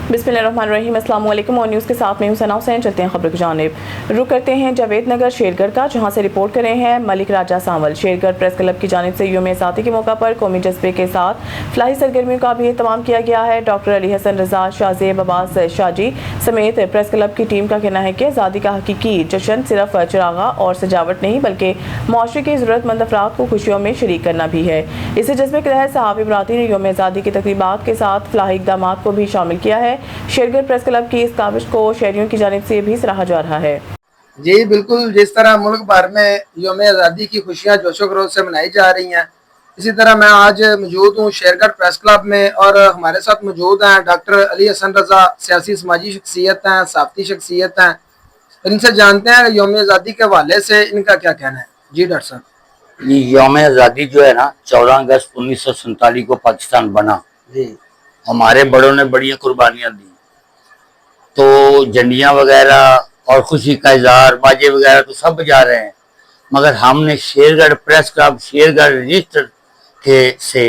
बिस्मिल्लाहिर्रहमानिर्रहीम, अस्सलाम वालेकुम। और न्यूज़ के साथ में हूं सना हुसैन। चलते हैं खबर की जानिब। रुक करते हैं जावेद नगर शेरगढ़ का, जहां से रिपोर्ट कर रहे हैं मलिक राजा सांवल। शेरगढ़ प्रेस क्लब की जानिब से यौम आज़ादी के मौका पर कौमी जज्बे के साथ फलाही सरगर्मियों का भी एहतमाम किया गया है। डॉक्टर अली हसन रजा, शाहजेब अब्बास शाहजी समेत प्रेस क्लब की टीम का कहना है कि आज़ादी का हकीकी जश्न सिर्फ चिरागा और सजावट नहीं बल्कि माशरे के ज़रूरतमंद अफराद को खुशियों में शरीक करना भी है। इसी जज्बे के तहत सहाफ़ी बरादरी ने यौम आज़ादी की तकरीबात के साथ फलाही इक़दाम को भी शामिल किया है। शेरगढ़ प्रेस क्लब की इस काविश को शहरियों की जानिब से भी सराहा जा रहा है। जी बिल्कुल, जिस तरह मुल्क भर में यौम आज़ादी की खुशियाँ जोशो खरोश से मनाई जा रही हैं, इसी तरह मैं आज मौजूद हूँ शेरगढ़ प्रेस क्लब में और हमारे साथ मौजूद हैं डॉक्टर अली हसन रजा, सियासी समाजी शख्सियत हैं, सहाफ़ती शख्सियत हैं। इनसे जानते हैं यौम आज़ादी के हवाले से इनका क्या कहना है। जी डॉक्टर साहब। यौम आज़ादी जो है ना, 14 अगस्त 1947 को पाकिस्तान बना। जी, हमारे बड़ों ने बड़ी कुर्बानियां दी, तो झंडियाँ वगैरह और खुशी का इजहार, बाजे वगैरह तो सब बजा रहे हैं, मगर हमने Shergarh press club Shergarh register के से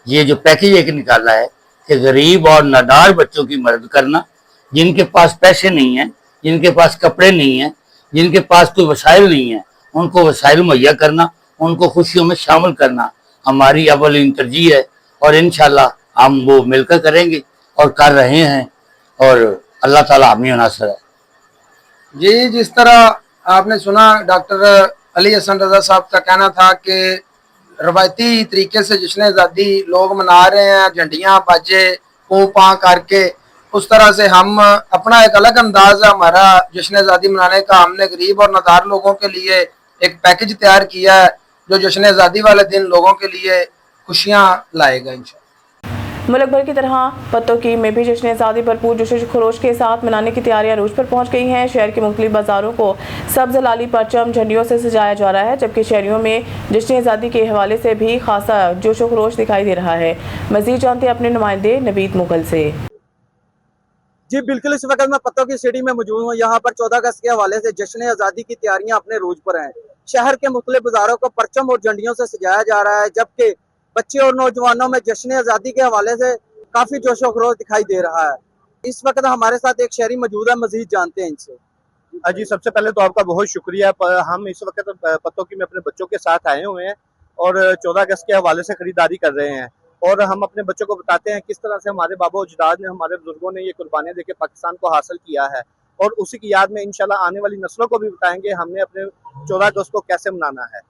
ये जो पैकेज एक निकाला है कि गरीब और नादार बच्चों की मदद करना, जिनके पास पैसे नहीं हैं, जिनके पास कपड़े नहीं हैं, जिनके पास कोई वसाइल नहीं है, उनको वसाइल मुहैया करना, उनको खुशियों में शामिल करना हमारी अव्वलीन तरजीह है। और इंशाल्लाह हम वो मिलकर करेंगे और कर रहे हैं, और अल्लाह ताला हमें नासर है। जी, जिस तरह आपने सुना डॉक्टर अली हसन रजा साहब का कहना था कि रवायती तरीके से जश्न आज़ादी लोग मना रहे हैं, झंडियाँ बाजे पू पा करके, उस तरह से हम अपना एक अलग अंदाज है हमारा जश्न आज़ादी मनाने का। हमने गरीब और नादार लोगों के लिए एक पैकेज तैयार किया है जो जश्न आज़ादी वाले दिन लोगों के लिए खुशियाँ लाएगा इंशाअल्लाह। मुल्क भर की तरह पत्तों की में भी जश्न आज़ादी भरपूर जोश खरोश के साथ मनाने की तैयारियां अरूज पर पहुंच गई हैं। शहर के मुख्तलिफ बाजारों को सब्ज़ लाली परचम झंडियों से सजाया जा रहा है, जबकि शहरियों में जश्न आज़ादी के हवाले से भी खासा जोश खरोश दिखाई दे रहा है। मज़ीद जानते हैं अपने नुमाइंदे नवीद मुगल से। जी बिल्कुल, इस वक्त मैं पत्तों की सिटी में मौजूद हूँ। यहाँ पर 14 अगस्त के हवाले से जश्न आज़ादी की तैयारियां अपने रूज पर हैं। शहर के मुख्तलिफ बाजारों को परचम और झंडियों से सजाया जा रहा है, जबकि बच्चे और नौजवानों में जश्न आज़ादी के हवाले से काफी जोशो खरोश दिखाई दे रहा है। इस वक्त हमारे साथ एक शहरी मौजूद है, मजीद जानते हैं इनसे। जी, सबसे पहले तो आपका बहुत शुक्रिया। हम इस वक्त पत्तों की में अपने बच्चों के साथ आए हुए हैं और 14 अगस्त के हवाले से खरीदारी कर रहे हैं, और हम अपने बच्चों को बताते हैं किस तरह से हमारे बाबा अजदाद ने, हमारे बुजुर्गों ने ये कुर्बानियां देके पाकिस्तान को हासिल किया है, और उसी की याद में इंशाल्लाह आने वाली नस्लों को भी बताएंगे हमने अपने 14 अगस्त को कैसे मनाना है।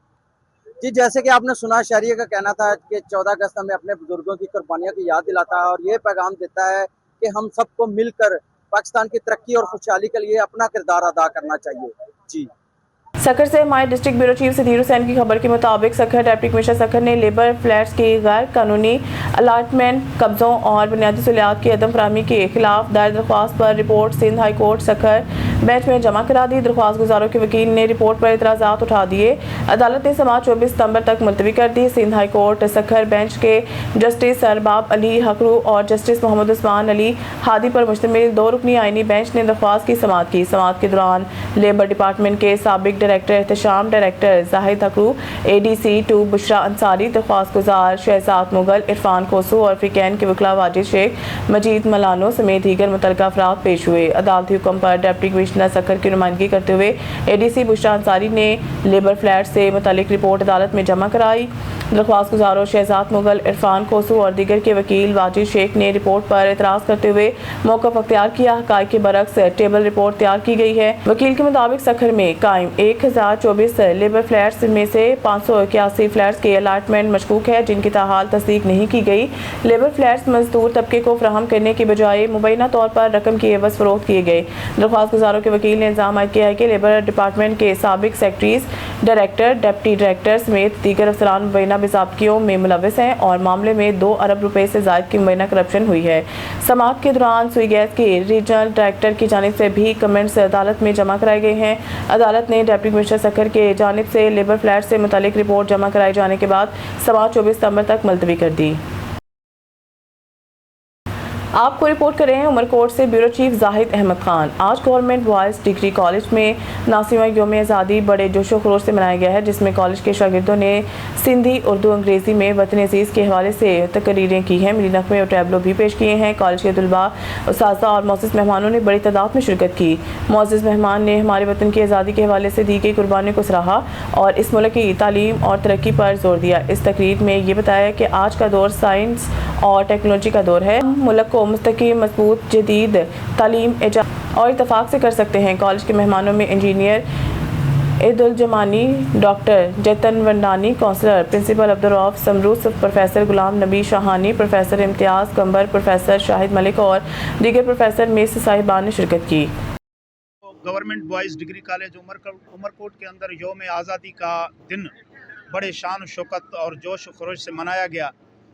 जी, जैसे कि आपने सुना, शहरियों का कहना था कि 14 अगस्त हमें अपने बुजुर्गों की कुर्बानियों की याद दिलाता है और ये पैगाम देता है कि हम सबको मिलकर पाकिस्तान की तरक्की और खुशहाली के लिए अपना किरदार अदा करना चाहिए। जी, सखर से हमारे district bureau chief Sadyr Hussain की खबर के मुताबिक सखर डिप्टी कमिश्नर सखर ने लेबर फ्लैट्स की गैर कानूनी अलाटमेंट, कब्जों और बुनियादी सहूलियात की अदम फराहमी के खिलाफ दायर दरख्वास्त पर report Sindh high court Sukkur bench में जमा करा दी। दरख्वास्त गुजारों के वकील ने रिपोर्ट पर इतराज़ात उठा दिए। अदालत ने समाअत 24 सितंबर तक मुलतवी कर दी। Sindh high court Sukkur bench के जस्टिस सरबाब अली हकरू और जस्टिस मोहम्मद उस्मान अली हादी पर मुश्तमिल 2 रुकनी आइनी बेंच ने दरख्वास्त की समाअत की। समाअत के दौरान लेबर डिपार्टमेंट के साबिक director Ehtesham, director Zahid Hakro, ADC 2 Bushra Ansari, दरख्वास्त गुजार शहजाद मुगल, इरफान कोसू और अफ्रीकैन के वकला वाजिद शेख, मजीद मलानो समेत दीगर मुतल्लिका अफराद पेश हुए। अदालती हुक्म पर डिप्टी कमिश्नर सखर की नुमाइंदगी करते हुए ADC बुशरा अंसारी ने लेबर फ्लैट से मुतालिक रिपोर्ट अदालत में जमा कराई। दरख्वास्त गुजारों शहजाद मुगल, इरफान कोसू और दीगर के वकील वाजिद शेख ने रिपोर्ट पर एतराज़ करते हुए मौक़िफ़ अख्तियार किया। हक़ाइक़ के बरक्स टेबल रिपोर्ट तैयार की गई है। वकील के मुताबिक सखर में कायम 1024 लेबर फ्लैट्स में से 581 फ्लैट्स के अलाटमेंट मशकूक है, जिनकी ताहाल तस्दीक नहीं की गई। लेबर फ्लैट्स मजदूर तबके को फराहम करने की बजाय मुबैना तौर पर रकम की एवज़ फरोख्त किए गए। दरख्वास्त गुजारों के वकील ने इल्ज़ाम आयद किया है कि लेबर डिपार्टमेंट के साबिक सेक्रेटरीज, डायरेक्टर, डिप्टी डायरेक्टर समेत दीगर अफसरान मुबैना बेज़ाब्तियों में मुलव्वस हैं और मामले में 2 अरब रुपए से ज़ायद की मुबैना करप्शन हुई है। समाअत के दौरान सुई गैस के रीजनल डायरेक्टर की जानिब से भी कमेंट्स अदालत में जमा कराए गए हैं। अदालत ने डिप्टी कमिश्नर सखर के जानिब से लेबर फ्लैट से मुतालिक रिपोर्ट जमा कराए जाने के बाद समाअत 24 सितंबर तक मुलतवी कर दी। आपको रिपोर्ट कर रहे हैं उमरकोट से ब्यूरो चीफ जाहिद अहमद खान। आज गवर्नमेंट बॉयज़ डिग्री कॉलेज में 89वां यौम आज़ादी बड़े जोशो खरोश से मनाया गया है, जिसमें कॉलेज के शागिर्दों ने सिंधी, उर्दू, अंग्रेज़ी में वतन अज़ीज़ के हवाले से तकरीरें की हैं, मिली नगमे और टैबलो भी पेश किए हैं। कॉलेज के तलबा, उस्ताज़ा और मोअज़्ज़िज़ मेहमानों ने बड़ी तादाद में शिरकत की। मोअज़्ज़िज़ मेहमान ने हमारे वतन की आज़ादी के हवाले से दी गई कुर्बानियों को सराहा और इस मुल्क की तालीम और तरक्की पर जोर दिया। इस तकरीर में ये बताया कि आज का दौर साइंस और टेक्नोलॉजी का दौर है, मुल्क को मुस्तकीम, मजबूत, जदीद तालीम और इत्तफाक से कर सकते हैं। कॉलेज के मेहमानों में इंजीनियर ईदुल जमानी, डॉक्टर जतन वंडानी, counsellor principal Abdur Rauf समरूस, professor Ghulam Nabi Shahani, professor इम्तियाज़ कंबर, प्रोफेसर शाहिद मलिक और दीगर प्रोफेसर मिस साहिबान ने शिरकत की। Government boys degree college Umerkot के अंदर यौम आज़ादी का दिन बड़े शान शौकत और जोश खरोश से मनाया गया।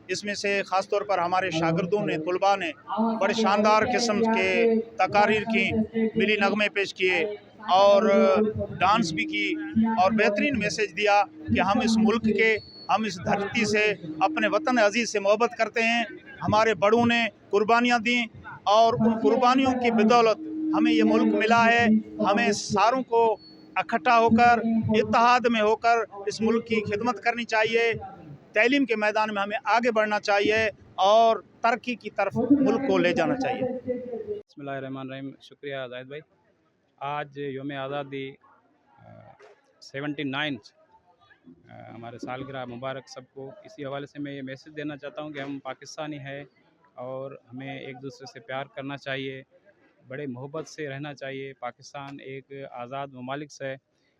इसमें से ख़ास तौर पर हमारे शागिर्दों ने, तलबा ने बड़े शानदार किस्म के तकारीर की, मिली नगमे पेश किए और डांस भी की और बेहतरीन मैसेज दिया कि हम इस मुल्क के, हम इस धरती से, अपने वतन अजीज़ से मोहब्बत करते हैं। हमारे बड़ों ने कुर्बानियाँ दी और उन कुर्बानियों की बदौलत हमें ये मुल्क मिला है। हमें सारों को इकट्ठा होकर, इत्तेहाद में होकर इस मुल्क की खिदमत करनी चाहिए। तालीम के मैदान में हमें आगे बढ़ना चाहिए और तरक्की की तरफ मुल्क को ले जाना चाहिए। बिस्मिल्लाहिर्रहमानिर्रहीम। शुक्रिया जाहिद भाई। आज यौम आज़ादी 79 हमारे सालगिरह मुबारक सबको। इसी हवाले से मैं ये मैसेज देना चाहता हूँ कि हम पाकिस्तानी हैं और हमें एक दूसरे से प्यार करना चाहिए, बड़े मोहब्बत से रहना चाहिए। पाकिस्तान एक आज़ाद ममालिक से है,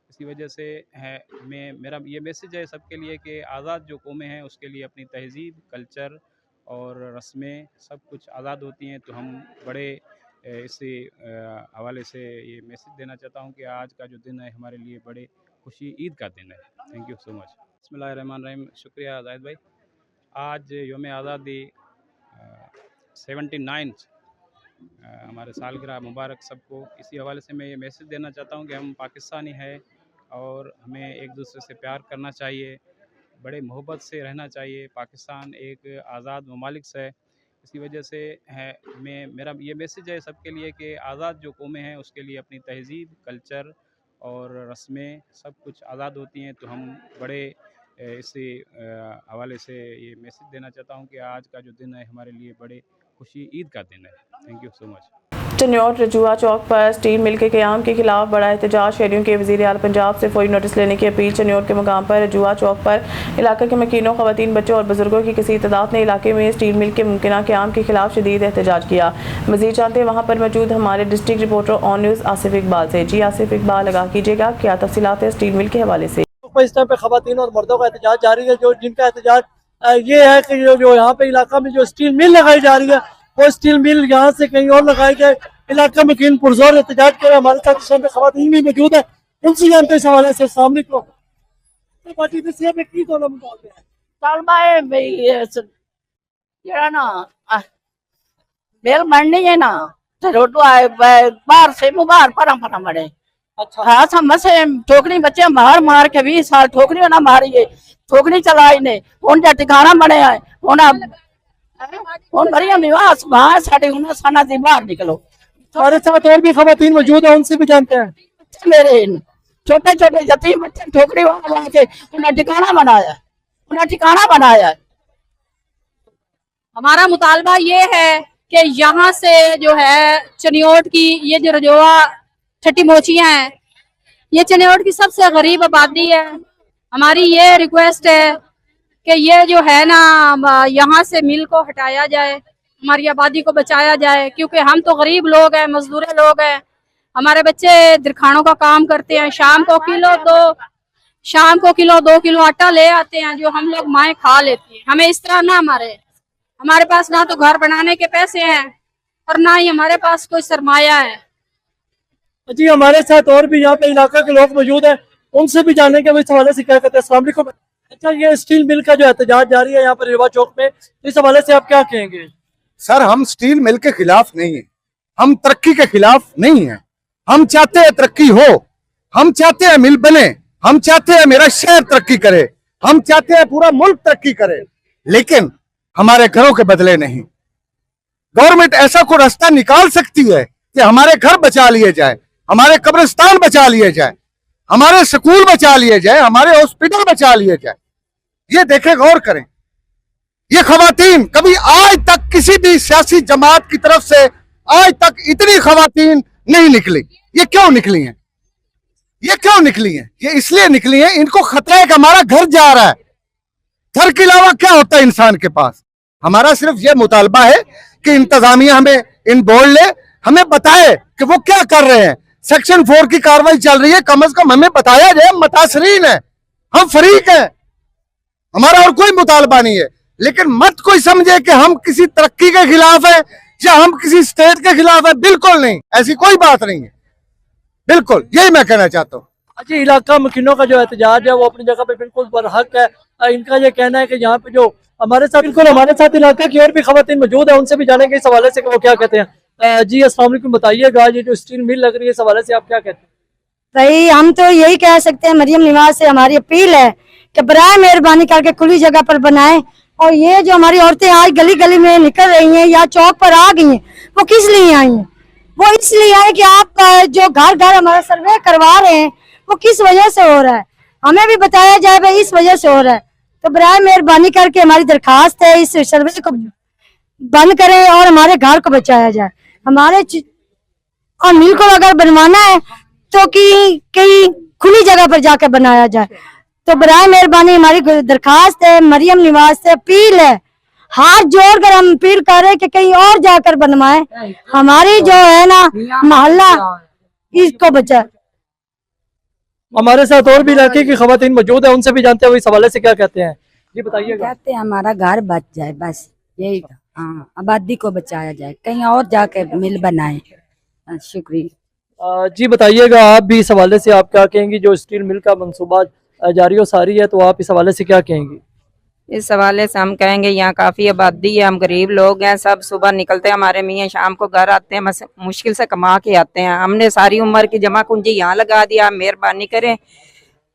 इसी वजह से है मेरा ये मैसेज है सबके लिए कि आज़ाद जो कौमें हैं उसके लिए अपनी तहज़ीब, कल्चर और रस्में सब कुछ आज़ाद होती हैं। तो हम बड़े इसी हवाले से ये मैसेज देना चाहता हूँ कि आज का जो दिन है हमारे लिए बड़े खुशी ईद का दिन है। Thank you so much. बिस्मिल्लाहिर्रहमानिर्रहीम। शुक्रिया जाहिद भाई। आज यौम आज़ादी 79 हमारे सालगिरह मुबारक सबको। इसी हवाले से मैं ये मैसेज देना चाहता हूँ कि हम पाकिस्तानी हैं और हमें एक दूसरे से प्यार करना चाहिए, बड़े मोहब्बत से रहना चाहिए। पाकिस्तान एक आज़ाद ममालिक से है, इसी वजह से है मेरा ये मैसेज है सबके लिए कि आज़ाद जो कौमें हैं उसके लिए अपनी तहज़ीब, कल्चर और रस्में सब कुछ आज़ाद होती हैं। तो हम बड़े इसी हवाले से ये मैसेज देना चाहता हूँ कि आज का जो दिन है हमारे लिए बड़े खुशी ईद का दिन है। Thank you so much. Chiniot Rajoa चौक पर स्टील मिल के क़याम के खिलाफ बड़ा एहतजाज। शहरियों के वज़ीर आला पंजाब से फौरी नोटिस लेने की अपील। चन्योट के मुकाम पर रजुआ चौक पर इलाके के मकीनों, ख़वातीन, बच्चों और बुजुर्गों की किसी तादाद ने इलाके में स्टील मिल के मुमकिन क़याम के खिलाफ शदीद एहतजाज किया। मज़ीद जानते हैं वहाँ पर मौजूद हमारे district reporter on news Asif Iqbal से। जी आसिफ इकबाल, आगाह कीजिएगा, क्या तफसीलात है स्टील मिल के हवाले से? इस टाइम पे ख़वातीन और मर्दों का एहतजाज जारी है, जो जिनका एहतजाज ये है कि जो यहाँ पे इलाका में जो स्टील मिल लगाई जा रही है वो स्टील मिल यहाँ से कहीं और लगाई जाए। इलाका में किन पुरजोर एहतजाज करे। हमारे साथ इस टाइम पे ख़वातीन भी मौजूद है, उनसे जानते इस हवाले से। सामने को पार्टी दसिया पे की दोनों मुकाबले हैं तलबा है भाई जेड़ा ना बेल मरनी है ना तो रोटो आए बाहर से बाहर परा मरे। अच्छा, हाँ समझे ठोकरी बच्चे मार मार के 20 साल ठोकरी ना मारी है, ठोकरी चलाई ने हुन जा ठिकाना बने है हुन भरिया विवाह सुबह साडे हुन साना दी बाहर निकलो। हमारे साथ और भी ख़वातीन मौजूद है, उनसे भी जानते हैं। मेरे छोटे छोटे यतीम बच्चे ठोकरी वाला के उन्हें ठिकाना बनाया। हमारा मुतालबा ये है कि यहाँ से जो है चन्योट की ये जो रजोआ छठी मोचियाँ हैं, ये चन्योट की सबसे गरीब आबादी है। हमारी ये रिक्वेस्ट है कि ये जो है ना यहाँ से मिल को हटाया जाए, हमारी आबादी को बचाया जाए, क्योंकि हम तो गरीब लोग हैं, मजदूर लोग हैं। हमारे बच्चे दिरखानों का काम करते हैं, शाम को किलो 2 किलो आटा ले आते हैं जो हम लोग माएँ खा लेती हैं। हमें इस तरह ना हमारे पास ना तो घर बनाने के पैसे हैं और ना ही हमारे पास कोई सरमाया है। जी हमारे साथ और भी यहाँ पे इलाका के लोग मौजूद हैं, उनसे भी जानेंगे वो इस हवाले से क्या कहते हैं। अस्सलाम वालेकुम। अच्छा, ये स्टील मिल का जो एहतजाज जारी है यहाँ पर रिवा चौक में, इस हवाले से आप क्या कहेंगे? सर, हम स्टील मिल के खिलाफ नहीं है, हम तरक्की के खिलाफ नहीं है। हम चाहते हैं तरक्की हो, हम चाहते हैं मिल बने, हम चाहते हैं मेरा शहर तरक्की करे, हम चाहते हैं पूरा मुल्क तरक्की करे, लेकिन हमारे घरों के बदले नहीं। गवर्नमेंट ऐसा कोई रास्ता निकाल सकती है कि हमारे घर बचा लिए जाए, हमारे कब्रिस्तान बचा लिए जाए, हमारे स्कूल बचा लिए जाए, हमारे हॉस्पिटल बचा लिए जाए। ये देखें, गौर करें। ये खवातीन कभी आज तक किसी भी सियासी जमात की तरफ से आज तक इतनी खवातीन नहीं निकली। ये क्यों निकली हैं? ये क्यों निकली हैं? ये इसलिए निकली हैं, इनको खतरा है कि हमारा घर जा रहा है। घर के अलावा क्या होता है इंसान के पास? हमारा सिर्फ ये मुतालबा है कि इंतजामिया हमें इन बोल ले, हमें बताए कि वो क्या कर रहे हैं। सेक्शन 4 की कार्रवाई चल रही है, कम से कम हमें बताया जाए। हम मुतासरीन हैं, हम फरीक हैं, हमारा और कोई मुतालबा नहीं है। लेकिन मत कोई समझे कि हम किसी तरक्की के खिलाफ है या हम किसी स्टेट के खिलाफ है, बिल्कुल नहीं, ऐसी कोई बात नहीं है। बिल्कुल यही मैं कहना चाहता हूँ। अच्छा, इलाका मकीनों का जो एहतजाज है वो अपनी जगह पे बिल्कुल बरहक है। इनका ये कहना है कि यहाँ पे जो हमारे साथ इलाका की और भी खवातीन मौजूद है, उनसे भी जानेंगे इस हवाले से कि वो क्या कहते हैं। जी अस्सलाम वालेकुम, बताइएगा ये जो स्टील मिल लग रही है इस हवाले से आप क्या कहते हैं? भाई हम तो यही कह सकते हैं, मरियम निवाज से हमारी अपील है कि बराए मेहरबानी करके खुली जगह पर बनाएं। और ये जो हमारी औरतें आज गली गली में निकल रही हैं या चौक पर आ गई हैं, वो किस लिए आई हैं? वो इसलिए है कि आप जो घर घर हमारा सर्वे करवा रहे हैं वो किस वजह से हो रहा है, हमें भी बताया जाए भाई इस वजह से हो रहा है। तो बराए मेहरबानी करके हमारी दरखास्त है, इस सर्वे को बंद करें और हमारे घर को बचाया जाए। हमारे और मिल को अगर बनवाना है तो कहीं खुली जगह पर जाकर बनाया जाए। तो बराए मेहरबानी हमारी दरखास्त है, मरियम निवाज से अपील है, हाथ जोड़कर हम अपील कर रहे हैं कि कहीं और जाकर बनवाएं, हमारी जो है ना मोहल्ला इसको बचाए। हमारे साथ और भी इलाके की खवातीन मौजूद है, उनसे भी जानते हैं वो इस हवाले से क्या कहते हैं। जी बताइएगा। कहते हैं हमारा घर बच जाए, बस यही। हाँ, आबादी को बचाया जाए, कहीं और जाके मिल बनाए। शुक्रिया। जी बताइएगा, आप भी इस हवाले से आप क्या कहेंगी? जो स्टील मिल का मंसूबा जारी और सारी है, तो आप इस हवाले से क्या कहेंगी? इस हवाले से हम कहेंगे यहाँ काफ़ी आबादी है, हम गरीब लोग हैं, सब सुबह निकलते हैं, हमारे मियाँ शाम को घर आते हैं, मुश्किल से कमा के आते हैं। हमने सारी उम्र की जमा पूंजी यहाँ लगा दिया। आप मेहरबानी करें,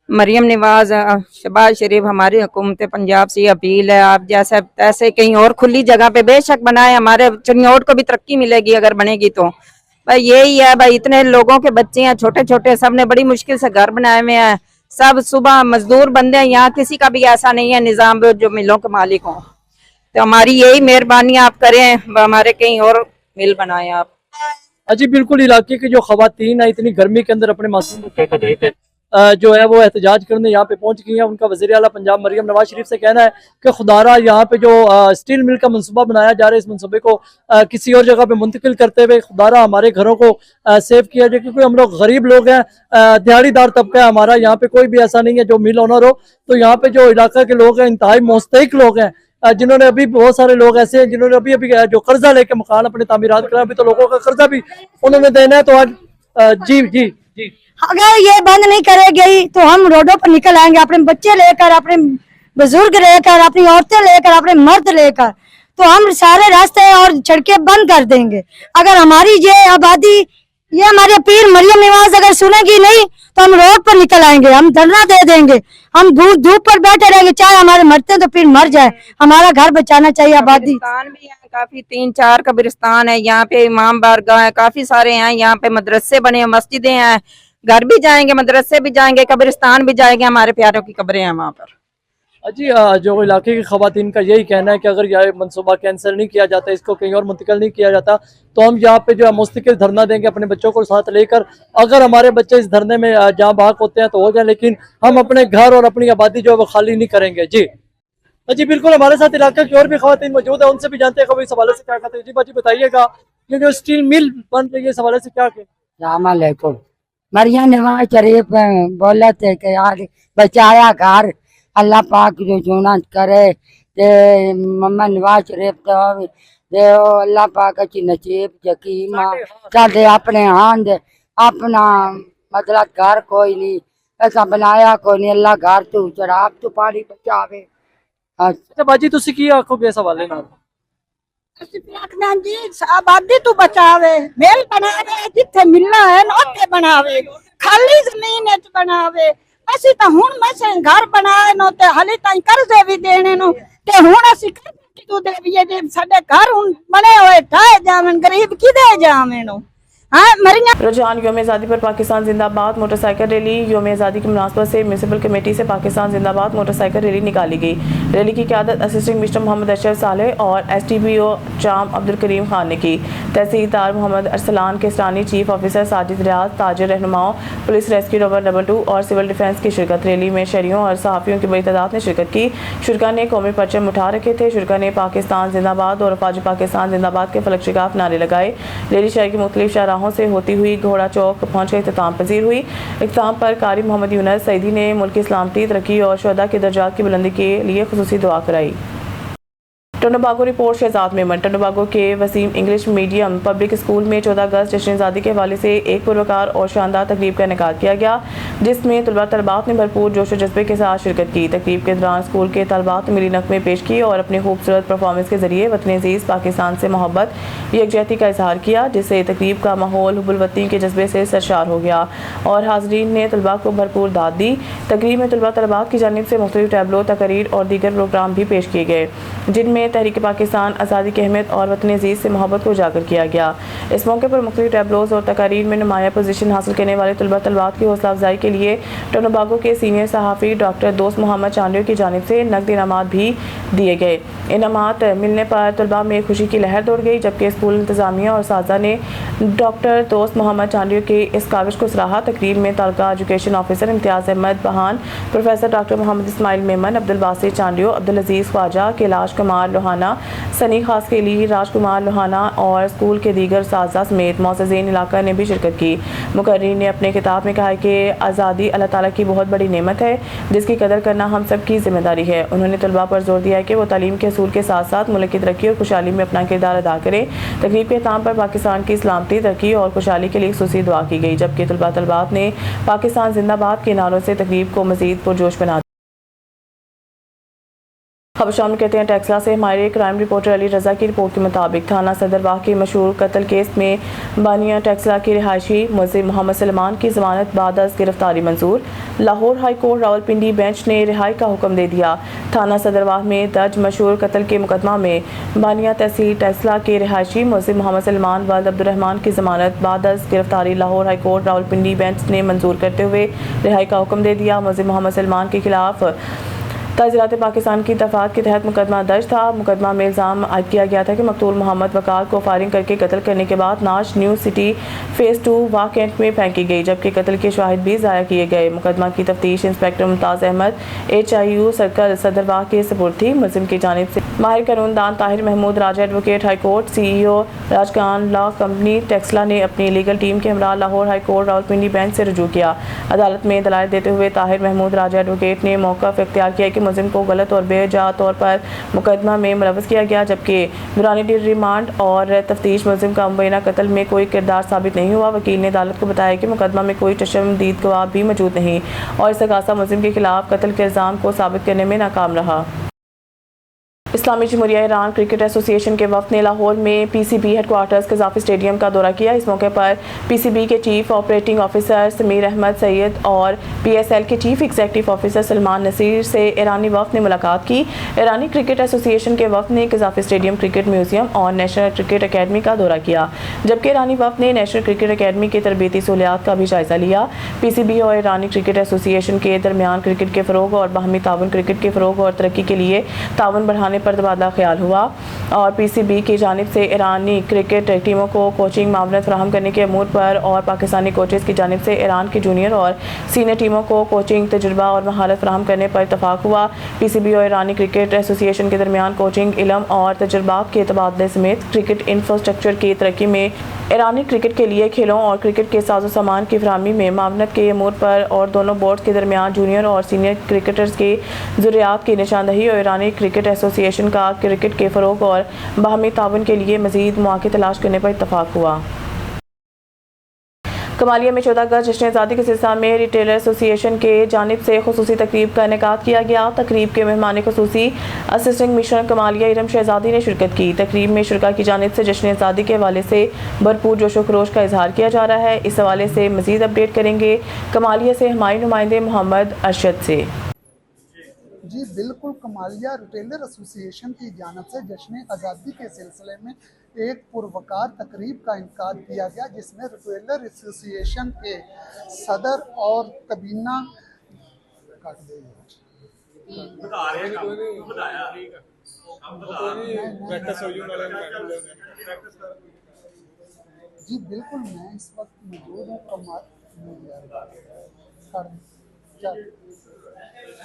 मरियम नवाज, शहबाज शरीफ, हमारी हुकूमत पंजाब से अपील है, आप जैसे तैसे कहीं और खुली जगह पे बेशक बनाए, हमारे चनियोट को भी तरक्की मिलेगी अगर बनेगी तो। भाई यही है भाई, इतने लोगों के बच्चे हैं छोटे छोटे, सब ने बड़ी मुश्किल से घर बनाए हुए हैं, सब सुबह मजदूर बंदे हैं। यहाँ किसी का भी ऐसा नहीं है निजाम जो मिलों के मालिक हों। तो हमारी यही मेहरबानी आप करें, हमारे कहीं और मिल बनाएं आप। जी बिल्कुल, इलाके की जो खवातीन है इतनी गर्मी के अंदर अपने मासूम जो है वो एहतजाज करने यहाँ पे पहुंच गई हैं। उनका वज़ीर आला पंजाब मरियम नवाज शरीफ से कहना है कि खुदारा यहाँ पे जो स्टील मिल का मनसूबा बनाया जा रहा है, इस मनसूबे को किसी और जगह पे मुंतकिल करते हुए खुदारा हमारे घरों को सेव किया जाए, क्योंकि हम लोग गरीब लोग हैं, दिहाड़ीदार तबका है हमारा। यहाँ पे कोई भी ऐसा नहीं है जो मिल ओनर हो। तो यहाँ पे जो इलाका के लोग हैं इंतहाई मुस्तहिक लोग हैं, जिन्होंने अभी बहुत सारे लोग ऐसे हैं जिन्होंने अभी जो कर्जा लेके मकान अपने तामीरात कराया, अभी तो लोगों का कर्जा भी उन्होंने देना है। तो आज जी जी जी अगर ये बंद नहीं करेगी तो हम रोडों पर निकल आएंगे, अपने बच्चे लेकर, अपने बुजुर्ग लेकर, अपनी औरतें लेकर, अपने मर्द लेकर। तो हम सारे रास्ते और सड़कें बंद कर देंगे। अगर हमारी ये आबादी, ये हमारी अपील मरियम नवाज अगर सुनेगी नहीं तो हम रोड पर निकल आएंगे, हम धरना दे देंगे, हम धूप पर बैठे रहेंगे, चाहे हमारे मरते तो फिर मर जाए। हमारा घर बचाना चाहिए। आबादी भी है काफी, 3-4 कब्रिस्तान है यहाँ पे, इमाम बारगाह है, काफी सारे हैं यहाँ पे, मदरसे बने, मस्जिदें हैं, घर भी जाएंगे, मदरसे भी जाएंगे, कब्रिस्तान भी जाएंगे, हमारे प्यारों की कब्रें हैं वहाँ पर। जी जो इलाके की खवातीन का यही कहना है कि अगर यह मनसूबा कैंसिल नहीं किया जाता, इसको कहीं और मुंतकिल नहीं किया जाता, तो हम यहाँ पे जो है मुस्तकिल धरना देंगे अपने बच्चों को साथ लेकर। अगर हमारे बच्चे इस धरने में जहाँ भाग होते हैं तो हो जाए, लेकिन हम अपने घर और अपनी आबादी जो है वो खाली नहीं करेंगे। जी जी बिल्कुल, हमारे साथ इलाके की और भी खवातीन मौजूद है, उनसे भी जानते हैं कभी इस हवाले से क्या कहते हैं। जी बाजी बताइएगा, ये जो स्टील मिल बन रही है इस हवाले से क्या कहते? मरियम नवाज शरीफ बोले थे कि यार बचाया घर, अल्लाह पाक जो चुना करे ते मम्मा नवाज शरीफ तो दे अल्लाह पाक अच्छी नसीब यकीमा साडे अपने हां दे अपना मतलब घर कोई नहीं ऐसा बनाया कोई नहीं। अल्लाह घर तू चढ़ाव तू पानी बचावे। अच्छा बाजी तुसी की आखोगे इस हवाले नाल? जी आबादी तू बचावे, मेल बनावे, जिथे मिलना है ना उत्थे बनावे, खाली जमीन च बनावे। असी तो हुण मैं घर बनाए नो ते हाले ताई कर्जे भी देने नो ते हुण असी ਰੋਟੀ ਤੂੰ ਦੇਵੀਏ ਜੇ ਸਾਡੇ ਘਰ ਹੁਣ ਬਣੇ ਹੋਏ ਠਾਏ ਜਾਵਣ ਗਰੀਬ ਕਿਦੇ ਜਾਵਣ हाँ मरिया। रुझान योम आज़ादी पर पाकिस्तान जिंदाबाद मोटरसाइकिल रैली। योम आज़ादी की मुनासबत से म्यूनसिपल कमेटी से पाकिस्तान जिंदाबाद मोटरसाइकिल रैली निकाली गई। रैली की क़यादत असिस्टेंट मिनिस्टर मोहम्मद अशरफ सालेह और STBO जाम अब्दुल करीम खान ने की। तहसीलदार मोहम्मद अरसलान केसरानी, चीफ ऑफिसर साजिद रियाज, ताजिर रहनुमाओं, पुलिस रेस्क्यू नंबर 2 और सिविल डिफेंस की शिरकत। रैली में शहरियों और सहाफ़ियों की बड़ी तादाद ने शिरकत की। शुरका ने कौमी परचम उठा रखे थे। शुरका ने पाकिस्तान जिंदाबाद और अफवाज पाकिस्तान जिंदाबाद के फलक शिगाफ नारे लगाए। रैली शहर की मुख्तलिफ शाहराहों से होती हुई घोड़ा चौक पहुंचकर इख्तिताम पजीर हुई। इख्तिताम पर कारी मोहम्मद यूनुस सईदी ने मुल्क की सलामती, तरक्की और शुहदा के दर्जात की बुलंदी के लिए खुसूसी दुआ कराई। टोनोबागो रिपोर्ट शहजाद मेमन। टोनोबागो के Waseem English medium public school में 14 अगस्त जश्न आज़ादी के हवाले से एक पुरवकार और शानदार तकरीब का इनेकाद किया गया, जिसमें तलबा तलबात ने भरपूर जोश व जज्बे के साथ शिरकत की। तकरीब के दौरान स्कूल के तलबात ने मिली नगमे पेश की और अपनी खूबसूरत परफॉर्मेंस के जरिए वतन अजीज़ पाकिस्तान से मोहब्बत, यकजहती का इजहार किया, जिससे तकरीब का माहौल हुब्बुल वतनी के जज्बे से सरशार हो गया और हाज़रीन ने तलबा को भरपूर दाद दी। तकरीब में तलबा तलबात की जानिब से मुख्तलिफ टैबलो, तकरीर और दीगर प्रोग्राम भी पेश किए गए, जिनमें तहरीक पाकिस्तान, आज़ादी की अहमियत और वतन अजीज़ से मोहब्बत को उजागर किया गया। इस मौके पर मुख्तलिफ टैबलोज और तकारीर में नुमाया पोजीशन हासिल करने वाले तलबा तलबात की हौसला अफजाई के लिए टोनोबागो के सीनियर सहाफ़ी डॉक्टर दोस्त मोहम्मद चांडियो की जानिब से नकद इनामात भी दिए गए। इनामात मिलने पर तलबा में खुशी की लहर दौड़ गई, जबकि स्कूल इंतज़ामिया और साजा ने डॉक्टर दोस्त मोहम्मद चांडियो के इस काविश को सराहा। तकरीब में तालका एजुकेशन ऑफिसर इम्तियाज़ अहमद बहान, प्रोफेसर डॉक्टर मोहम्मद इस्माइल मेमन, अब्दुल बासित चांडियो, अब्दुल अजीज़ ख्वाजा, कैलाश कुमार लोहाना, सनी खास के लिए राजकुमार लोहाना और स्कूल के दीगर साजा समेत मोअज़्ज़िज़ीन इलाका ने भी शिरकत की। मुकर्रिर ने अपने किताब में कहा है कि आज़ादी अल्लाह ताला की बहुत बड़ी नेमत है, जिसकी कदर करना हम सब की जिम्मेदारी है। उन्होंने तलबा पर जोर दिया है कि वो तालीम के असूल के साथ साथ मुल्क की तरक्की और खुशहाली में अपना किरदार अदा करें। तकरीब के इख्तिताम पर पाकिस्तान की सलामती, तरक्की और खुशहाली के लिए खुसूसी दुआ की गई, जबकि तलबा तलबात ने पाकिस्तान जिंदाबाद के नारों से तकरीब को मज़ीद पुरजोश बना। खबर शामिल कहते हैं टेक्सला से हमारे क्राइम रिपोर्टर अली रजा की रिपोर्ट के मुताबिक थाना सदरवाह के मशहूर कत्ल केस में बानिया टेक्सला के रिहायशी मुलज़िम मोहम्मद सलमान की ज़मानत बाद अज़ गिरफ्तारी मंजूर। Lahore high court Rawalpindi bench ने रिहाई का हुक्म दे दिया। थाना सदरवाह में दर्ज मशहूर कत्ल के मुकदमा में बानिया तहसील टेक्सला के रिहायशी मुलज़िम मोहम्मद सलमान वल्द अब्दुर्रहमान की ज़मानत बाद अज़ गिरफ्तारी Lahore high court Rawalpindi bench ने मंजूर करते हुए रिहाई का हुक्म दे दिया। मुलज़िम मोहम्मद सलमान के खिलाफ ताज़रात पाकिस्तान की दफात के तहत मुकदमा दर्ज था। मुकदमा में इल्ज़ाम आयद किया गया था कि मकतूल मोहम्मद वकार को फायरिंग करके कत्ल करने के बाद नाश न्यू सिटी फेज़ 2 वाह कैंट में फेंकी गई, जबकि कत्ल के शाहिद भी ज़ाया किए गए। मुकदमा की तफ्तीश inspector Mumtaz Ahmad HIU circle Sadarwah के सपुर्द थी। मुलज़िम की जानिब से माहिर कानून दान Tahir Mahmood Raja advocate high court CEO Rajkan law company Taxila ने अपनी लीगल टीम के हमरा Lahore high court Rawalpindi bench से रुजू किया। अदालत में दलाइल देते हुए ताहिर महमूद राजा एडवोकेट ने मौक़िफ़ इख्तियार किया कि मुलज़िम को गलत और बेजा तौर पर मुकदमा में मुलव्वस किया गया, जबकि दुरानी रिमांड और तफ्तीश मुलज़िम का मुबैना कत्ल में कोई किरदार साबित नहीं हुआ। वकील ने अदालत को बताया कि मुकदमा में कोई तशद्दुद गवाह भी मौजूद नहीं और इस्तग़ासा मुलज़िम के खिलाफ कत्ल के इल्ज़ाम को साबित करने में नाकाम रहा। इस्लामी जमहूरिया ईरान क्रिकेट एसोसिएशन के वफ़द ने लाहौर में PCB हेडक्वार्टर्स कज़ाफ़ी स्टेडियम का दौरा किया। इस मौके पर PCB के chief operating officer Sameer Ahmed Syed और PSL के chief executive officer Salman Naseer से ईरानी वफ़द ने मुलाकात की। ईरानी क्रिकेट एसोसिएशन के वफ़द ने कज़ाफ़ी स्टेडियम, क्रिकेट म्यूजियम और नेशनल क्रिकेट अकेडमी का दौरा किया, जबकि ईरानी वफ़द ने नेशनल क्रिकेट अकेडमी की तरबीती सहूलियात का भी जायज़ा लिया। PCB और ईरानी क्रिकेट एसोसिएशन के दरमियान क्रिकेट के फ़रोग़ और बाहमी ताउन, क्रिकेट के फ़रोग़ और तरक्की के लिए ताउन बढ़ाने पर तबादला ख्याल हुआ और PCB की जानिब से ईरानी क्रिकेट टीमों को कोचिंग मावनत फराहम करने के अमूर पर और पाकिस्तानी कोचेज़ की जानिब से ईरान की जूनियर और सीनियर टीमों को कोचिंग, तजुर्बा और महारत फराहम करने पर इत्तफाक हुआ। PCB और ईरानी क्रिकेट एसोसिएशन के दरमियान कोचिंग, इल्म और तजुर्बात के तबादले समेत क्रिकेट इंफ्रास्ट्रक्चर की तरक्की में, ईरानी क्रिकेट के लिए खेलों और क्रिकेट के साजो सामान की फराहमी में मावनत के अमूर पर और दोनों बोर्ड के दरमियान जूनियर और सीनियर क्रिकेटर्स की ज़रूरियात की निशानदही और ईरानी क्रिकेट एसोसिएशन का क्रिकेट के फ़रोग़ और बाहमी ताउन के लिए मज़ीद मौक़े तलाश करने पर इत्तफाक हुआ। कमालिया में 14 अगस्त जश्न आज़ादी के सिलसिले में रिटेलर एसोसिएशन के जानिब से खुसूसी तकरीब का इनेकाद किया गया। तकरीब के मेहमान खुसूसी असिस्टेंट कमिश्नर कमालिया इरम शहजादी ने शिरकत की। तकरीब में शुरका की जानिब से जश्न आज़ादी के हवाले से भरपूर जोश व खरोश का इजहार किया जा रहा है। इस हवाले से मज़ीद अपडेट करेंगे कमालिया से हमारे नुमाइंदे मोहम्मद अरशद से। जी बिल्कुल, कमालिया रिटेलर एसोसिएशन की जानिब से जश्न आज़ादी के सिलसिले में एक पुरवकार तकरीब का इनकाद किया गया, जिसमें रिटेलर एसोसिएशन के सदर और कबीना जी बिल्कुल, मैं इस वक्त मौजूद हूँ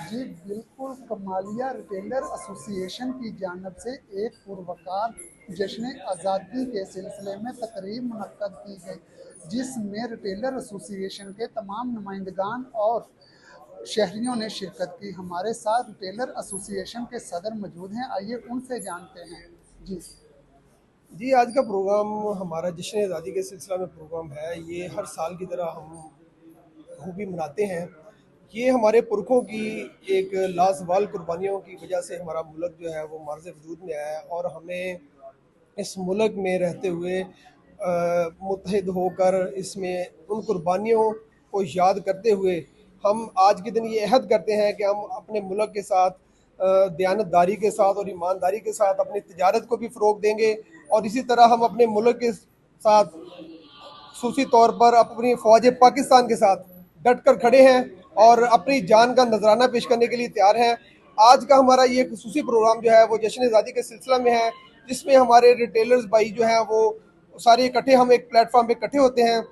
जी बिल्कुल, कमालिया रिटेलर एसोसिएशन की जानिब से एक पुरवकार जश्न आज़ादी के सिलसिले में तकरीब मुनक्कद की गई, जिसमें रिटेलर एसोसिएशन के तमाम नुमाइंदगान और शहरियों ने शिरकत की। हमारे साथ रिटेलर एसोसिएशन के सदर मौजूद हैं, आइए उनसे जानते हैं। जी आज का प्रोग्राम हमारा जश्न आज़ादी के सिलसिला में प्रोग्राम है। ये हर साल की तरह हम खूबी मनाते हैं। ये हमारे पुरखों की एक लाजवाल कुर्बानियों की वजह से हमारा मुल्क जो है वो मार्ज़ वजूद में आया है, और हमें इस मुल्क में रहते हुए मुत्तहिद होकर इसमें उन कुर्बानियों को याद करते हुए हम आज के दिन ये अहद करते हैं कि हम अपने मुल्क के साथ दयानतदारी के साथ और ईमानदारी के साथ अपनी तिजारत को भी फ़रोग़ देंगे, और इसी तरह हम अपने मुल्क के साथ ख़ुसूसी तौर पर अपनी फ़ौज पाकिस्तान के साथ डट कर खड़े हैं और अपनी जान का नजराना पेश करने के लिए तैयार हैं। आज का हमारा ये ख़ुसूसी प्रोग्राम जो है वो जश्न आज़ादी के सिलसिला में है, जिसमें हमारे रिटेलर्स भाई जो हैं वो सारे इकट्ठे, हम एक प्लेटफॉर्म पे इकट्ठे होते हैं,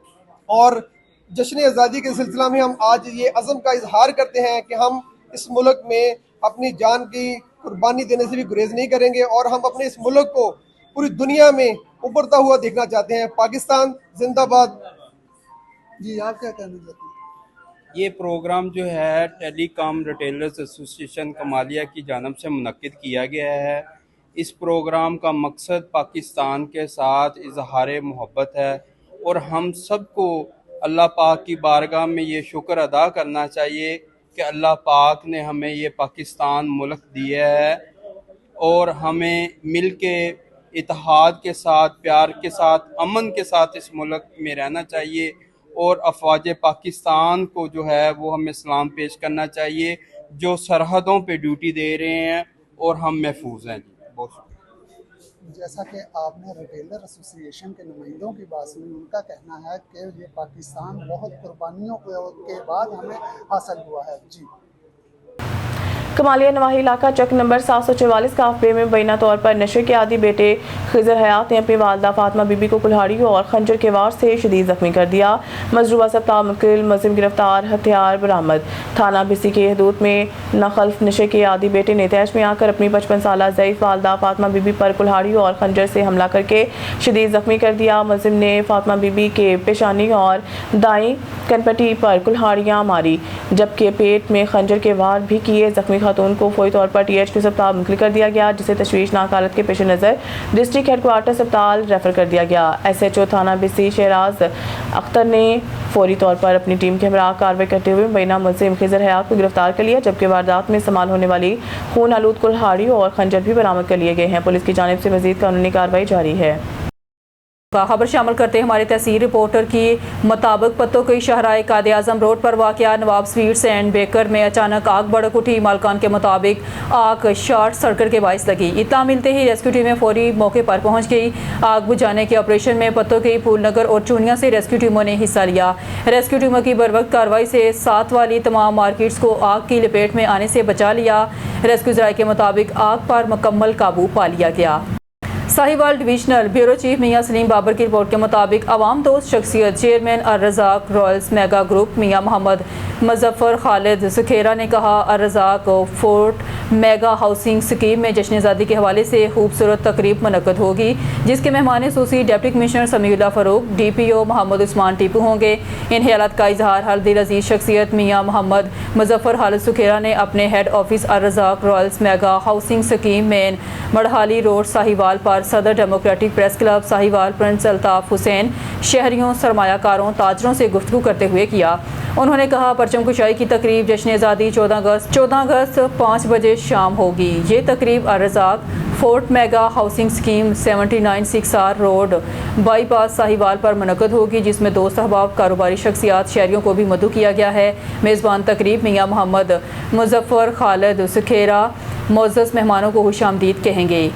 और जश्न आज़ादी के सिलसिला में हम आज ये अज़म का इजहार करते हैं कि हम इस मुल्क में अपनी जान की कुर्बानी देने से भी गुरेज नहीं करेंगे, और हम अपने इस मुल्क को पूरी दुनिया में उभरता हुआ देखना चाहते हैं। पाकिस्तान जिंदाबाद। जी आप क्या कहना चाहते हैं? ये प्रोग्राम जो है टेलीकॉम रिटेलर्स एसोसिएशन कमालिया की जानिब से मुनक्किद किया गया है। इस प्रोग्राम का मकसद पाकिस्तान के साथ इजहार मोहब्बत है, और हम सबको अल्लाह पाक की बारगाह में ये शुक्र अदा करना चाहिए कि अल्लाह पाक ने हमें ये पाकिस्तान मुल्क दिया है, और हमें मिल के इत्तेहाद के साथ, प्यार के साथ, अमन के साथ इस मुल्क में रहना चाहिए, और अफवाज पाकिस्तान को जो है वो हमें सलाम पेश करना चाहिए, जो सरहदों पे ड्यूटी दे रहे हैं, और हम महफूज हैं। जी बहुत शुक्रिया। जैसा कि आपने रिटेलर एसोसिएशन के नुमाइंदों की बात सुनी, उनका कहना है कि ये पाकिस्तान बहुत कुर्बानियों के बाद हमें हासिल हुआ है। जी कमालिया नवाही इलाका चक नंबर 744 काफले में बैना तौर पर नशे के आदि बेटे खिजर हयात ने अपनी वालदा फातिमा बीबी को कुल्हाड़ी और खंजर के वार से शदीद जख्मी कर दिया। मजरूबा अस्पताल मुकिल मुलजिम गिरफ्तार, हथियार बरामद। थाना बिसी के हदूद में नाखल्फ नशे के आदि बेटे ने तैश में आकर अपनी 55 साल ज़ईफ वालदा फातिमा बीबी पर कुल्हाड़ी और खंजर से हमला करके शदीद जख्मी कर दिया। मुलजिम ने फातिमा बीबी के पेशानी और दाई कनपट्टी पर कुल्हाड़ियाँ मारी, जबकि पेट में खंजर के वार भी किए। जख्मी खातून को फौरी तौर पर THQ अस्पताल मुंतकिल कर दिया गया, जिसे तशवीशनाक हालत के पेश नज़र डिस्ट्रिक्ट हेडक्वार्टर अस्पताल रेफर कर दिया गया। SHO थाना बिसी शहराज अख्तर ने फौरी तौर पर अपनी टीम के हमरा कार्रवाई करते हुए बैना मुलजिम खिजर हयात को गिरफ्तार कर लिया, जबकि वारदात में इस्तेमाल होने वाली खून आलूद कुल्हाड़ी और खंजर भी बरामद कर लिए गए हैं। पुलिस की जानिब से मजीद कानूनी कार्रवाई जारी है। खबर शामिल करते हैं हमारे तहसील रिपोर्टर की मुताबिक पत्तों की शहराए कायद आजम रोड पर वाक़या नवाब स्वीट्स एंड बेकर में अचानक आग भड़क उठी। मालकान के मुताबिक आग शॉर्ट सर्किट के बायस लगी। इत्तला मिलते ही रेस्क्यू टीमें फौरी मौके पर पहुंच गई। आग बुझाने के ऑपरेशन में पत्तों की फूलनगर और चूनिया से रेस्क्यू टीमों ने हिस्सा लिया। रेस्क्यू टीमों की बरवक्त कार्रवाई से साथ वाली तमाम मार्केट्स को आग की लपेट में आने से बचा लिया। रेस्क्यू जराये के मुताबिक आग पर मुकम्मल काबू पा लिया गया। Sahiwal divisional bureau chief Mian Salim Babar की रिपोर्ट के मुताबिक अवाम दोस्त शख्सियत chairman अर्रज़ाक royals mega group Mian Mohammad Muzaffar Khalid Sukhera ने कहा, अर्रज़ाक फोर्ट मेगा हाउसिंग स्कीम में जश्न आज़ादी के हवाले से खूबसूरत तकरीब मुनक्कद होगी, जिसके मेहमान ख़ुसूसी deputy commissioner Samiullah Farooq, DPO Mohammad Usman Tipu होंगे। इन ख्यालात का इजहार हर दिल अजीज शख्सियत मियां मोहम्मद मुजफ्फर खालिद सुखेरा ने अपने head office Arrazaq royals mega housing scheme main Marhali road Sahiwal पर सदर democratic press club Sahiwal prince Altaf Hussain शहरियों, सरमायाकारों, ताजरों से गुफ्तगू करते हुए किया। उन्होंने कहा, परचम कुशाई की तकरीब जश्न आज़ादी 14 अगस्त 5 बजे शाम होगी। ये तकरीब Arrazaq fort mega housing scheme 79/6R road bypass Sahiwal पर मुनक़द होगी, जिसमें दोस्त अहबाब, कारोबारी शख्सियात, शहरियों को भी मदऊ किया गया है। मेज़बान तकरीब मियाँ मोहम्मद मुज़फ़्फ़र खालिद सुखेरा मोअज़्ज़ज़ मेहमानों को खुशामदीद कहेंगे।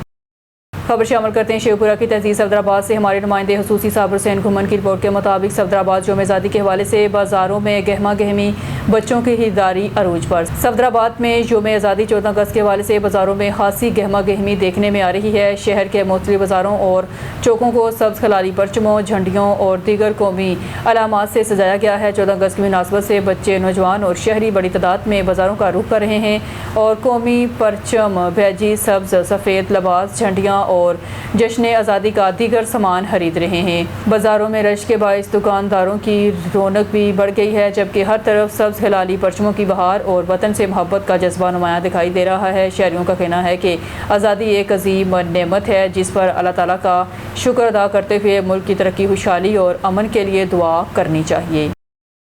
खबर शामिल करते हैं शेखपुरा की तहसील सफदराबाद से हमारे नुमाइंदे हुसूसी साबिर हुसैन घुमन की रिपोर्ट के मुताबिक सफदराबाद यौम-ए-आज़ादी के हवाले से बाज़ारों में गहमा गहमी, बच्चों की खरीदारी अरूज पर। सफदराबाद में यौम-ए-आज़ादी 14 अगस्त के हवाले से बाज़ारों में खासी गहमा गहमी देखने में आ रही है। शहर के मुख्तलिफ बाज़ारों और चौकों को सब्ज़ खलाली परचमों, झंडियों और दीगर कौमी अलामात से सजाया गया है। 14 अगस्त की मुनासबत से बच्चे, नौजवान और शहरी बड़ी तादाद में बाज़ारों का रुख कर रहे हैं और कौमी परचम, बैजी, सब्ज़ सफ़ेद लिबास, झंडियाँ और जश्न आज़ादी का दीगर सामान खरीद रहे हैं। बाज़ारों में रश के बाइस दुकानदारों की रौनक भी बढ़ गई है, जबकि हर तरफ सब्ज़ हिलाली परचमों की बहार और वतन से मोहब्बत का जज्बा नुमायां दिखाई दे रहा है। शहरियों का कहना है कि आज़ादी एक अजीम नेमत है, जिस पर अल्लाह ताला का शुक्र अदा करते हुए मुल्क की तरक्की, खुशहाली और अमन के लिए दुआ करनी चाहिए।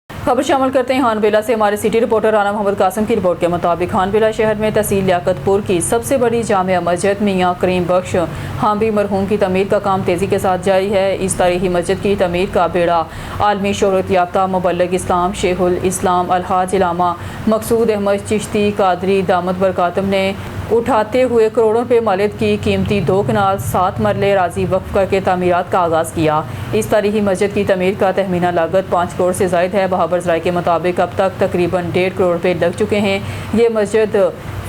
खबर शामिल करते हैं हानबेला से हमारे सिटी रिपोर्टर राना मोहम्मद कासिम की रिपोर्ट के मुताबिक हानबेला शहर में तहसील लियाकतपुर की सबसे बड़ी जामिया मस्जिद मियाँ करीम बख्श हांबी मरहूम की तमीर का काम तेज़ी के साथ जारी है। इस तारीखी मस्जिद की तमीर का बेड़ा आलमी शोहरत याफ्ता मुबल्लिग इस्लाम शेखुल इस्लाम अलहाज इलामा मकसूद अहमद चिश्ती कादरी दामद बरकातम ने उठाते हुए करोड़ों रुपये मालियत की कीमती 2 कनाल 7 मरले राजी वक्फ करके तामीरात का आगाज़ किया। इस तारीखी मस्जिद की तमीर का तहमीना लागत 5 करोड़ से ज़ायद है। बहाबर ज़राए के मुताबिक अब तक तकरीबन 1.5 करोड़ रुपये लग चुके हैं। ये मस्जिद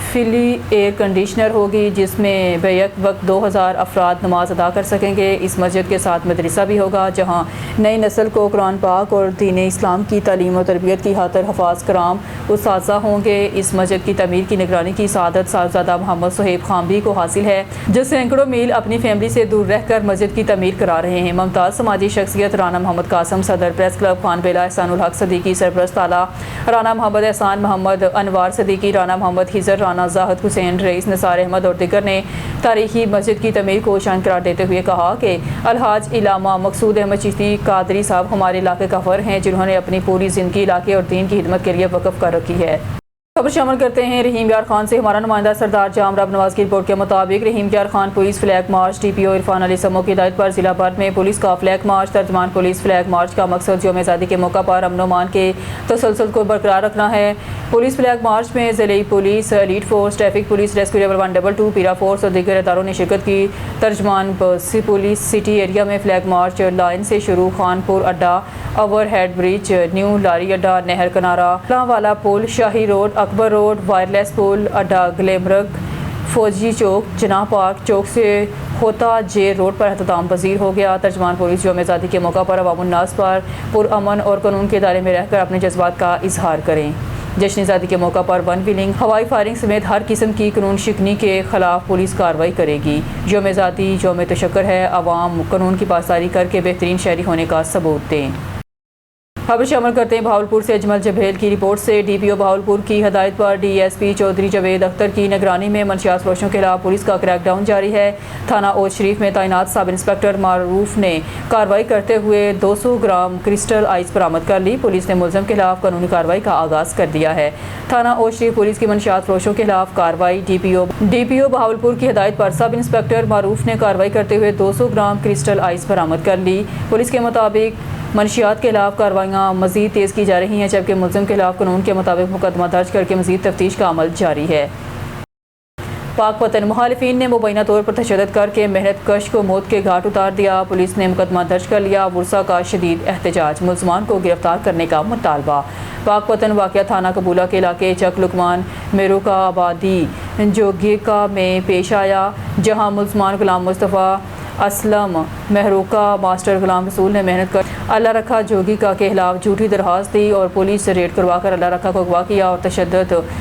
फिली एयर कंडीशनर होगी, जिसमें बेयक वक्त 2000 अफराद नमाज अदा कर सकेंगे। इस मस्जिद के साथ मदरसा भी होगा, जहाँ नई नस्ल को कुरान पाक और दीन इस्लाम की तालीम और तरबियत की खातिर हफाज कराम उस्ताज़ा होंगे। इस मस्जिद की तमीर की निगरानी की सादत साहबजादा मोहम्मद सुहेब खांबी को हासिल है, जो सैकड़ों मील अपनी फैमिली से दूर रहकर मस्जिद की तमीर करा रहे हैं। मुमताज़ समाजी शख्सियत राना मोहम्मद कासिम, सदर प्रेस क्लब खानबेला, एहसानुल हक सदीकी, सरपरस्त आला राना मोहम्मद एहसान मोहम्मद, अनवार सदीकी, राना मोहम्मद हिजर, राना जाहिद हुसैन, रईस निसार अहमद और दिगर ने तारीखी मस्जिद की तमीर को शान करार देते हुए कहा कि अलहाज इलामा मकसूद अहमद चिश्ती कादरी साहब हमारे इलाके का फ़र हैं, जिन्होंने अपनी पूरी ज़िंदगी इलाके और दीन की खिदमत के लिए वक़्फ़ कर रखी है। खबर शामिल करते हैं रहीम यार खान से हमारा नुमाइंदा सरदार जामराब नवाज की रिपोर्ट के मुताबिक Rahim Yar Khan police flag march DPO Irfan Ali Samo की हिदायत पर जिला भर में पुलिस का फ्लैग मार्च। तर्जमान पुलिस फ्लैग मार्च का मकसद यौम-ए-आज़ादी के मौका पर अमन मान के तसलसल को बरकरार रखना है। पुलिस फ्लैग मार्च में ज़िले police, elite force, traffic police, rescue level 122, पीरा फोर्स और दीगर इदारों ने शिरकत की। तर्जमान पुलिस सिटी एरिया में फ्लैग मार्च लाइन से शुरू खानपुर अड्डा, ओवर हेड ब्रिज, न्यू लारी अड्डा, नहर किनारा, वाला पुल, शाही रोड, अकबर रोड, वायरलेस पुल अड्डा, ग्लेमरग, फौजी चौक, जनाह पार्क चौक से होता जे रोड पर एहतमाम पजीर हो गया। तर्जमान पुलिस यौम-ए-आज़ादी के मौका पर अवामुन्नास पर पुरअमन और कानून के दायरे में रहकर अपने जज्बात का इजहार करें। जश्न-ए-आज़ादी के मौका पर वन व्हीलिंग, हवाई फायरिंग समेत हर किस्म की कानून शिकनी के खिलाफ पुलिस कार्रवाई करेगी। यौम-ए-आज़ादी यौम तशक्कुर है, अवाम कानून की पासदारी करके बेहतरीन शहरी होने का सबूत दें। खबर शामिल करते हैं भावलपुर से अजमल जबेल की रिपोर्ट से। DPO भावलपुर की हदायत पर DSP चौधरी जावेद अख्तर की निगरानी में मनशियात फरोशों के खिलाफ पुलिस का क्रैकडाउन जारी है। थाना ओज शरीफ में तैनात सब इंस्पेक्टर मारूफ ने कार्रवाई करते हुए 200 ग्राम क्रिस्टल आइस बरामद कर ली। पुलिस ने मुलजम के खिलाफ कानूनी कार्रवाई का आगाज़ कर दिया है। थाना ओज शरीफ पुलिस की मनशियात फरोशों के खिलाफ कार्रवाई। DPO भावलपुर की हदायत पर सब इंस्पेक्टर मारूफ ने कार्रवाई करते हुए 200 ग्राम क्रिस्टल आइस बरामद कर ली। पुलिस के मुताबिक मनशियात के खिलाफ कार्रवाइयाँ मज़ीद तेज़ की जा रही हैं, जबकि मुलज़िम के खिलाफ कानून के मुताबिक मुकदमा दर्ज करके मज़ीद तफ्तीश का अमल जारी है। पाक वतन मुखालिफिन ने मुबैना तौर पर तशद्दुद करके मेहनत कश को मौत के घाट उतार दिया। पुलिस ने मुकदमा दर्ज कर लिया। वुरसा का शदीद एहतजाज, मुलजमान को गिरफ्तार करने का मुतालबा। पाक वतन वाक़या थाना कबूला के इलाके चक लुकमान मेरुका आबादी जोगिका में पेश आया, जहाँ मुलजमान गुलाम मुस्तफ़ा असलम महरूका मास्टर गुलाम रसूल ने मेहनत कर अल्लाह रखा जोगी का के खिलाफ झूठी दरख्वास्त दी और पुलिस से रेड करवाकर अल्लाह रखा को अगवा किया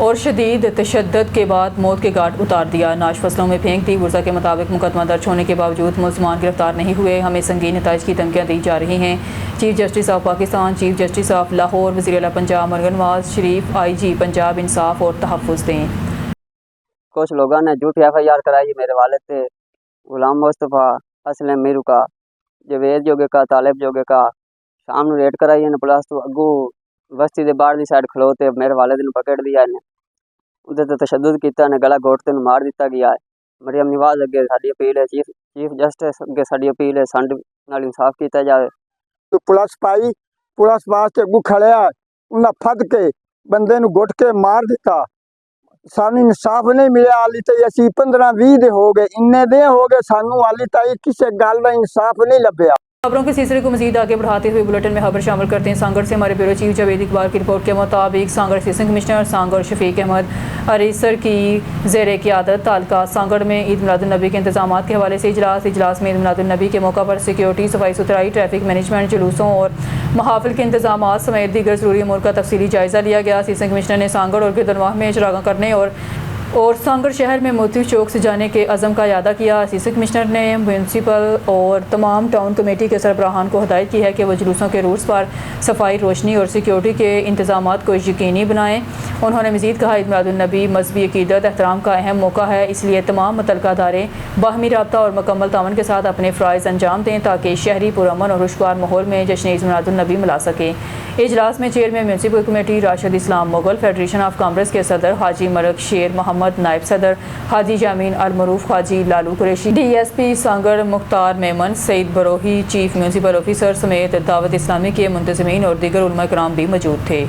और शदीद तशद्दुद के बाद मौत के घाट उतार दिया, नाश फसलों में फेंक दी। वुरसा के मुताबिक मुकदमा दर्ज होने के बावजूद मुलजमान गिरफ्तार नहीं हुए। हमें संगीन नताइज की धमकियाँ दी जा रही हैं। Chief justice of Pakistan, chief justice of Lahore, वज़ीर आला पंजाब मरहम नवाज शरीफ, IG पंजाब इंसाफ और तहफ़्फ़ुज़ दें। कुछ लोगों ने झूठी FIR कराई मेरे वालिद थे, गुलाम मुस्तफ़ा असलम मीरू का, जवेद जोगे का, तालिब जोगे का। शाम ਨੂੰ रेड कराई ने पुलिस तो अगू बस्ती दे बाहर दी साइड खलोते मेरे वालिद ਨੂੰ पकड़ दिया ने उधर तो तशद्दुद किया ने गला घोट ते मार दिता गया है। ਮਰੀਮ ਨਿਵਾਜ਼ ਅੱਗੇ ਸਾਡੀ ਅਪੀਲ ਹੈ, ਚੀਫ ਜਸਟਿਸ ਅੱਗੇ ਸਾਡੀ ਅਪੀਲ ਹੈ, ਸਾਡੇ ਨਾਲ ਇਨਸਾਫ ਕੀਤਾ ਜਾਵੇ। ਪੁਲਿਸ ਪਾਈ, ਪੁਲਿਸ ਵਾਸਤੇ ਅੱਗੂ ਖੜਿਆ, ਉਹਨਾਂ ਫੜ ਕੇ ਬੰਦੇ ਨੂੰ ਗੁੱਟ ਕੇ ਮਾਰ ਦਿੱਤਾ। ਸਾਨੂੰ ਇਨਸਾਫ ਨਹੀਂ ਮਿਲਿਆ। ਹਾਲੀ ਤਾਈ ਅਸੀਂ 15-20 ਦੇ ਹੋ ਗਏ, ਇੰਨੇ ਦੇ ਹੋ ਗਏ, ਸਾਨੂੰ ਹਾਲੀ ताई किसी गल का इंसाफ नहीं लभ्या। खबरों के सिलसिले को मजीद आगे बढ़ाते हुए बुलेटिन में खबर शामिल करते हैं। सांगड़ से हमारे ब्यूरो चीफ जावेद इकबाल की रिपोर्ट के मुताबिक सांगड़ असिस्टेंट कमिश्नर सांगड़ शफीक अहमद अरीसर की ज़ेर क़ियादत तालका सांगड़ में ईद मिलादुन्नबी के इंतजाम के हवाले से इजलास में ईद मिलादुन्नबी के मौका पर सिक्योरिटी, सफाई सुथराई, ट्रैफिक मैनेजमेंट, जुलूसों और महाफिल के इंतजाम समेत दीगर ज़रूरी अमूर का तफसीली जायज़ा लिया गया। असिस्टेंट कमिश्नर ने सांगड़ और गिरदनवाह में चरागाह करने और सांगड़ शहर में मोती चौक से जाने के अज़म का इरादा किया। असिस्टेंट कमिश्नर ने म्यूनसिपल और तमाम टाउन कमेटी के सरबराहान को हिदायत की है कि वो जुलूसों के रूट्स पर सफाई, रोशनी और सिक्योरिटी के इंतजाम को यकीनी बनाएँ। उन्होंने मज़ीद कहा, ईद मिलादुन्नबी मजहबी अकीदत एहतराम का अहम मौका है, इसलिए तमाम मुतल्लिका अदारे बाहमी राब्ता और मुकम्मल तावन के साथ अपने फ़राइज़ अंजाम दें ताकि शहरी पुरअमन और खुशगवार माहौल में जश्न ईद मिलादुन्नबी मिला सके। इजलास में chairman municipal committee Rashid Islam Mughal, federation of commerce के सदर हाजी मलक शेर मोहम्मद, नायब सदर हाजी जामीन अल मरूफ, Haji Lalu Qureshi, DSP Sanghar Mukhtar Memon, Saeed Brohi, chief municipal officer समेत दावत इस्लामी के मुंतज़मीन और दीगर उलमा इकराम भी मौजूद थे।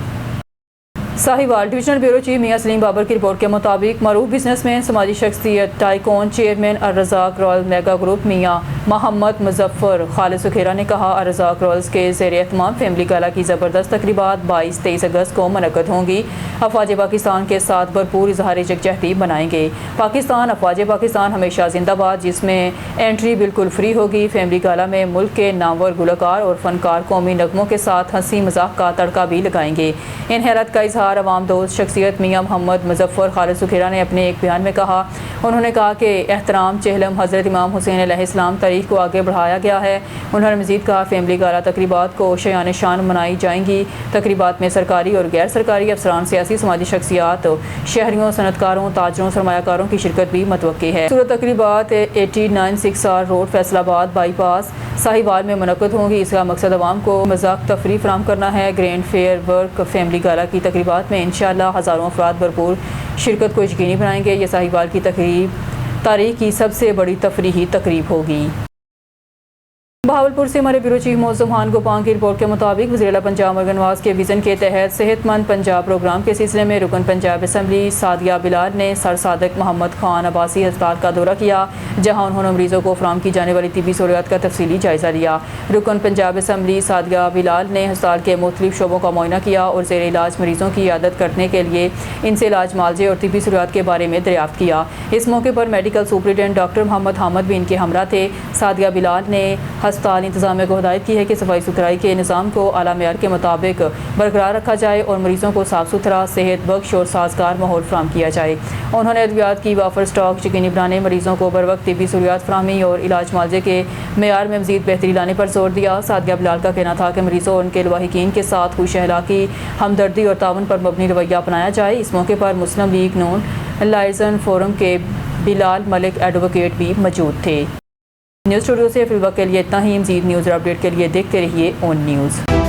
Sahiwal divisional bureau chief Mian Salim Babar की रिपोर्ट के मुताबिक मरूफ बिजनेसमैन, समाजी शख्सियत, tycoon chairman Arrazaq royal mega group Mian Mohammad Muzaffar Khalid Sukhera ने कहा, अर्रज़ाक रॉयल्स के ज़ेर एहतमाम फैमिली गाला की ज़बरदस्त तकरीबात 22-23 अगस्त को मुनक़्क़द होंगी। अफ़वाज पाकिस्तान के साथ भरपूर इज़हार यकजहती बनाएंगे। पाकिस्तान, अफ़वाज पाकिस्तान हमेशा जिंदाबाद, जिसमें एंट्री बिल्कुल फ्री होगी। फैमिली गाला में मुल्क के नामवर गुलकार और फनकार कौमी नगमों के साथ हंसी मजाक का तड़का भी लगाएंगे। इन हैरत का इजहार अवाम दोस्त शख्सियत मियां मोहम्मद मुजफ्फर खालिद सुखेरा ने अपने एक बयान में कहा। उन्होंने कहा कि एहतराम चहलम हज़रत इमाम हुसैन अलैहिस्सलाम तारीख को आगे बढ़ाया गया है। उन्होंने मज़ीद कहा, फैमिली गाला तकरीबात को शयान शान मनाई जाएंगी। तकरीबात में सरकारी और गैर सरकारी अफसरान, सियासी समाजी शख्सियात, शहरियों, सनतकारों, ताजरों, सरमायाकारों की शिरकत भी मतवक्की है। सूरत तकरीबात 89-6R road Faisalabad bypass Sahiwal में मुनक़्क़द होंगी। इसका मकसद अवाम को मज़ाक तफरी फराहम करना है। ग्रैंड फेयर वर्क फैमिली गाला की तकरीबात में इंशाअल्लाह हज़ारों अफराद भरपूर शिरकत को यकीनी बनाएंगे। ये साहिवाल की तारीख की सबसे बड़ी तफरीही तकरीब होगी। बहावलपुर से हमारे ब्यूरो चीफ मौज़ूम खान गोपान की रिपोर्ट के मुताबिक वज़ीर आला पंजाब मरगन नवाज के विज़न के तहत सेहतमंद पंजाब प्रोग्राम के सिलसिले में रुकन पंजाब असम्बली सादिया बिलाल ने सर सादिक मोहम्मद खान आबासी अस्पताल का दौरा किया, जहां उन्होंने मरीजों को फराहम की जाने वाली तिब्बी सहूलियात का तफसीली जायज़ा लिया। रुकन पंजाब असम्बली सादिया बिलाल ने अस्पताल के मुख्तलिफ शोबों का मुआयना किया और ज़ेर इलाज मरीजों की इयादत करने के लिए इनसे इलाज मालजे और तिब्बी सहूलियात के बारे में दरियाफ्त किया। इस मौके पर medical superintendent doctor Mohammad Hamid भी इनके हमरा थे। सादिया बिलाल ने अस्पताल इंतजामिया को हिदायत की है कि सफाई सुथराई के निज़ाम को आला मेयार के मुताबिक बरकरार रखा जाए और मरीजों को साफ़ सुथरा, सेहत बख्श और साजगार माहौल फराहम किया जाए। उन्होंने अद्वियात की वाफर स्टॉक यकीनी बनाने, मरीजों को बर वक्त तिब्बी सहूलियात फराहमी और इलाज मालजे के मेयार में मज़ीद बेहतरी लाने पर जोर दिया। सादिया बिलाल का कहना था कि मरीजों और उनके लवाहिकीन के साथ खुश अखलाकी, हमदर्दी और ताउन पर मबनी रवैया अपनाया जाए। इस मौके पर मुस्लिम लीग नून लाइजन फोरम के बिलाल मलिक एडवोकेट भी मौजूद थे। न्यूज़ स्टूडियो से फिलहाल के लिए इतना ही। मज़ीद न्यूज़ और अपडेट के लिए देखते रहिए ऑन न्यूज़।